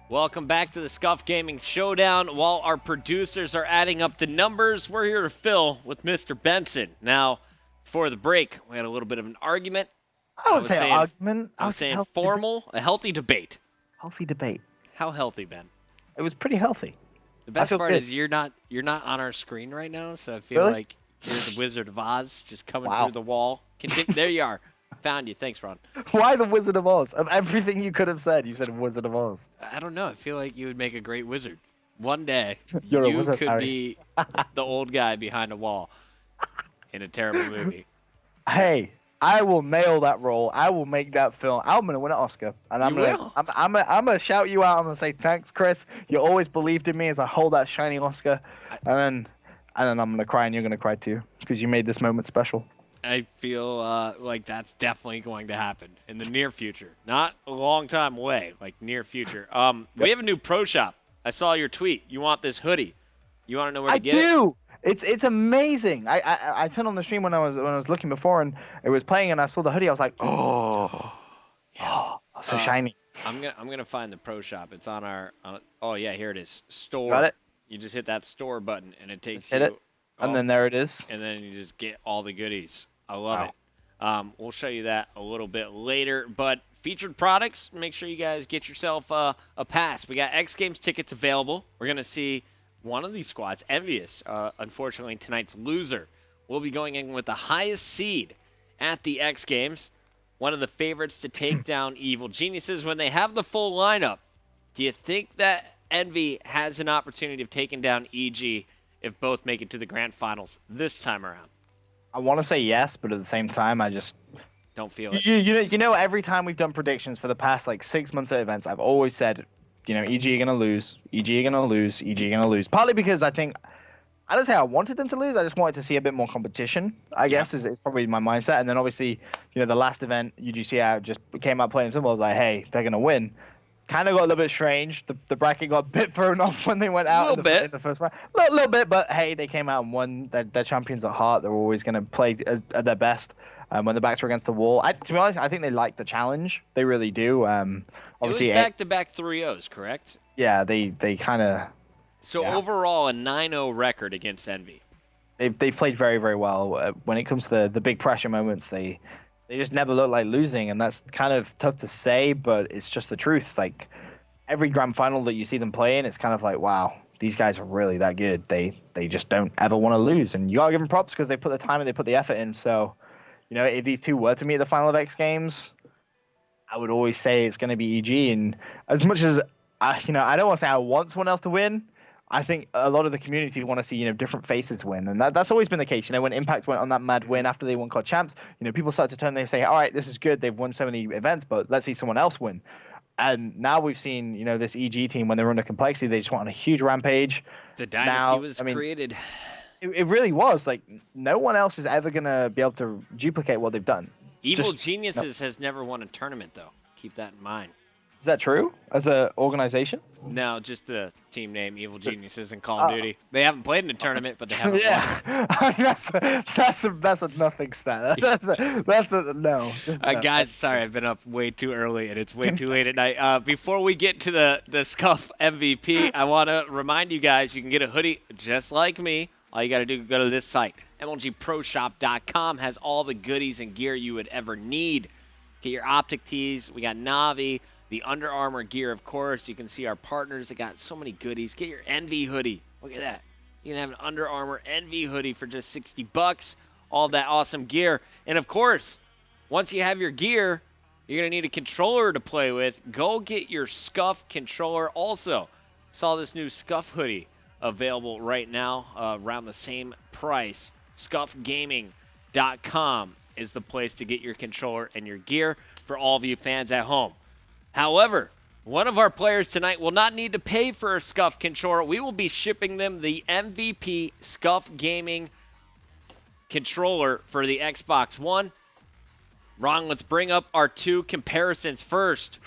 Welcome back to the Scuf Gaming Showdown. While our producers are adding up the numbers, we're here to fill with Mr. Benson. Now, before the break, we had a little bit of an argument. I would say argument. I was saying formal, a healthy debate. Healthy debate. How healthy, Ben? It was pretty healthy. The best part is you're not on our screen right now, so I feel like you're the Wizard of Oz just coming through the wall. There you are. Found you. Thanks, Ron. Why the Wizard of Oz? Of everything you could have said, you said Wizard of Oz. I don't know. I feel like you would make a great wizard. One day, You're a you wizard, could Harry. be the old guy behind a wall in a terrible movie. Hey, I will nail that role. I will make that film. I'm gonna win an Oscar, and I'm gonna shout you out. I'm gonna say thanks, Chris. You always believed in me as I hold that shiny Oscar, and then I'm gonna cry, and you're gonna cry too, because you made this moment special. I feel like that's definitely going to happen in the near future. Not a long time away, like near future. We have a new pro shop. I saw your tweet. You want this hoodie. You want to know where to get it? I do. It's amazing. I turned on the stream when I was looking before, and it was playing, and I saw the hoodie. I was like, oh, so shiny. I'm gonna find the pro shop. It's on our. Oh yeah, here it is. Store. Got it. You just hit that store button, and it takes Hit you. it. And then there it is. And then you just get all the goodies. I love it. We'll show you that a little bit later. But featured products, make sure you guys get yourself a pass. We got X Games tickets available. We're going to see one of these squads, Envious, unfortunately tonight's loser, will be going in with the highest seed at the X Games. One of the favorites to take down Evil Geniuses when they have the full lineup. Do you think that EnVy has an opportunity of taking down EG if both make it to the grand finals this time around? I want to say yes, but at the same time, I just don't feel it. You know, every time we've done predictions for the past like 6 months at events, I've always said, EG are gonna lose, EG are gonna lose, EG are gonna lose. Partly because I don't say I wanted them to lose. I just wanted to see a bit more competition. I guess is probably my mindset. And then obviously, the last event UGC just came out playing simple. I was like, hey, they're gonna win. Kind of got a little bit strange. The bracket got a bit thrown off when they went out in the first round. A little bit, but hey, they came out and won. They're champions at heart. They're always going to play at their best when the backs are against the wall. To be honest, I think they like the challenge. They really do. Obviously, it was back-to-back 3-0s, correct? Yeah, they kind of... So overall, a 9-0 record against EnVy. They played very, very well. When it comes to the big pressure moments, they just never look like losing, and that's kind of tough to say, but it's just the truth. Like, every grand final that you see them playing, it's kind of like, wow, these guys are really that good. They just don't ever want to lose, and you gotta give them props because they put the time and they put the effort in. So, if these two were to meet at the final of X Games, I would always say it's going to be EG. And as much as I don't want to say I want someone else to win, I think a lot of the community want to see, different faces win. And that's always been the case. When Impact went on that mad win after they won COD Champs, people start to turn and say, all right, this is good. They've won so many events, but let's see someone else win. And now we've seen, this EG team, when they're under complexity, they just went on a huge rampage. The dynasty was created. It really was. Like, no one else is ever going to be able to duplicate what they've done. Evil Geniuses has never won a tournament, though. Keep that in mind. Is that true? As an organization? No, just the team name, Evil Geniuses in Call of Duty. They haven't played in a tournament, but they haven't won. That's a nothing stat. That's no. Guys, sorry, I've been up way too early, and it's way too late at night. Before we get to the Scuf MVP, I want to remind you guys, you can get a hoodie just like me. All you got to do is go to this site. MLGProShop.com has all the goodies and gear you would ever need. Get your optic tees. We got Navi. The Under Armour gear, of course. You can see our partners. They got so many goodies. Get your EnVy hoodie. Look at that. You can have an Under Armour EnVy hoodie for just $60. All that awesome gear. And, of course, once you have your gear, you're going to need a controller to play with. Go get your Scuf controller. Also, saw this new Scuf hoodie available right now around the same price. ScufGaming.com is the place to get your controller and your gear for all of you fans at home. However, one of our players tonight will not need to pay for a Scuf controller. We will be shipping them the MVP Scuf Gaming controller for the Xbox One. Ron, let's bring up our two comparisons first.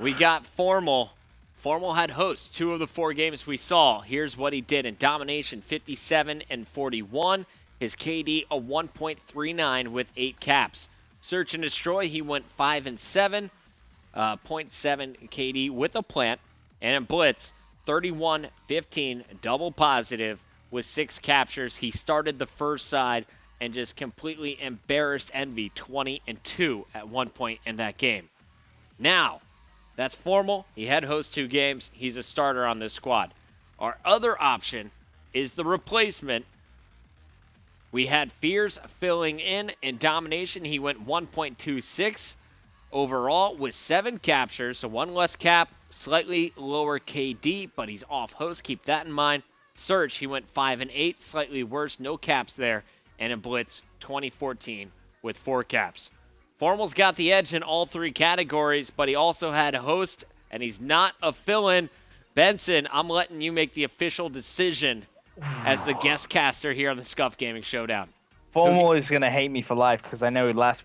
We got Formal. Formal had hosts 2 of the 4 games we saw. Here's what he did in domination, 57 and 41. His KD a 1.39 with 8 caps. Search and destroy, he went 5 and 7. 0.7 KD with a plant. And in Blitz, 31-15, double positive with 6 captures. He started the first side and just completely embarrassed EnVy 20-2 at one point in that game. Now, that's formal. He head host 2 games. He's a starter on this squad. Our other option is the replacement. We had Fears filling in domination. He went 1.26 overall with 7 captures, so 1 less cap, slightly lower KD, but he's off host. Keep that in mind. Surge, he went 5-8, slightly worse, no caps there. And in Blitz, 2014 with 4 caps. Formal's got the edge in all 3 categories, but he also had host, and he's not a fill-in. Benson, I'm letting you make the official decision as the guest caster here on the Scuf Gaming Showdown. Formal is gonna hate me for life because I know last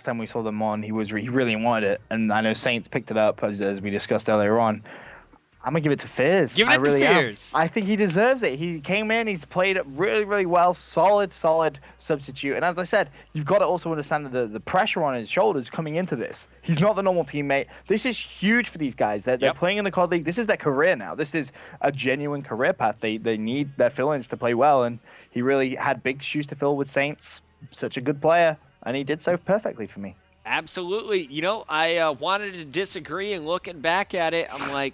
time we saw them on, he really wanted it, and I know Saints picked it up as we discussed earlier on. I'm gonna give it to Fizz. Give it to Fizz. I think he deserves it. He came in, he's played it really well, solid substitute. And as I said, you've got to also understand the pressure on his shoulders coming into this. He's not the normal teammate. This is huge for these guys. They're playing in the COD League. This is their career now. This is a genuine career path. They need their fill-ins to play well, and he really had big shoes to fill with Saints. Such a good player, and he did so perfectly for me. Absolutely. You know, I wanted to disagree, and looking back at it, I'm like,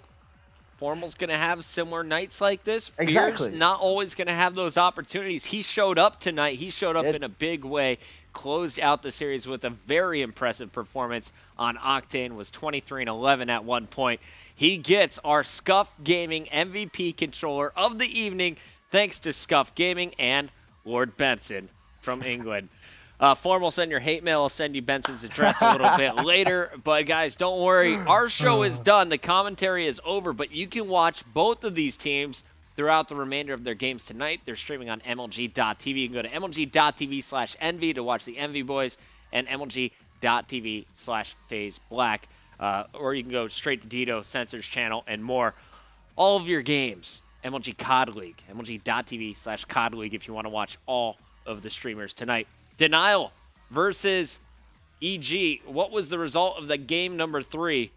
Formal's going to have similar nights like this. Exactly. Fears not always going to have those opportunities. He showed up tonight. He showed up in a big way, closed out the series with a very impressive performance on Octane, was 23-11 at one point. He gets our Scuf Gaming MVP controller of the evening, thanks to Scuf Gaming and Lord Benson from England. Formal, send your hate mail. I'll send you Benson's address a little bit later. But, guys, don't worry. Our show is done. The commentary is over. But you can watch both of these teams throughout the remainder of their games tonight. They're streaming on MLG.tv. You can go to MLG.tv/EnVy to watch the EnVy boys and MLG.tv/FaZe Black. Or you can go straight to Dito, Sensors channel, and more. All of your games, MLG COD League, MLG.tv/COD League if you want to watch all of the streamers tonight. Denial versus EG. What was the result of the game number 3?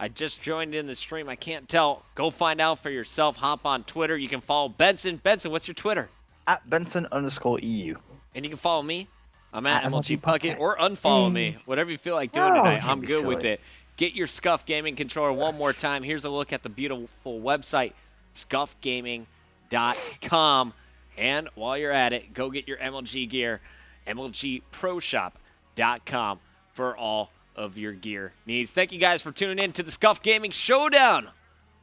I just joined in the stream. I can't tell. Go find out for yourself. Hop on Twitter. You can follow Benson. Benson, what's your Twitter? @Benson_EU. And you can follow me. I'm at MLG Puckett, or unfollow me. Whatever you feel like doing tonight. I'm good with it. Get your Scuf Gaming controller one more time. Here's a look at the beautiful website, scufgaming.com. And while you're at it, go get your MLG gear. MLGProshop.com for all of your gear needs. Thank you guys for tuning in to the Scuf Gaming Showdown.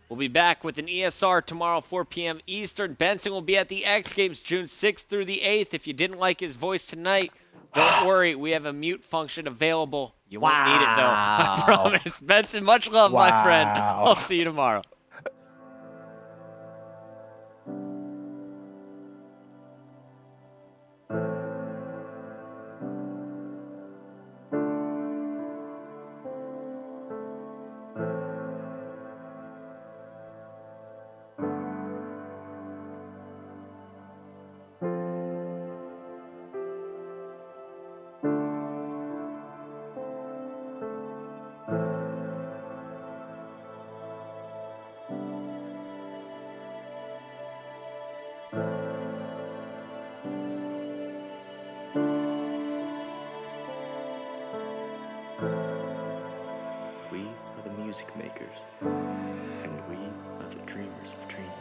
We'll be back with an ESR tomorrow, 4 p.m. Eastern. Benson will be at the X Games June 6th through the 8th. If you didn't like his voice tonight, don't worry. We have a mute function available. You won't need it, though. I promise. Benson, much love, my friend. I'll see you tomorrow. We are the music makers, and we are the dreamers of dreams.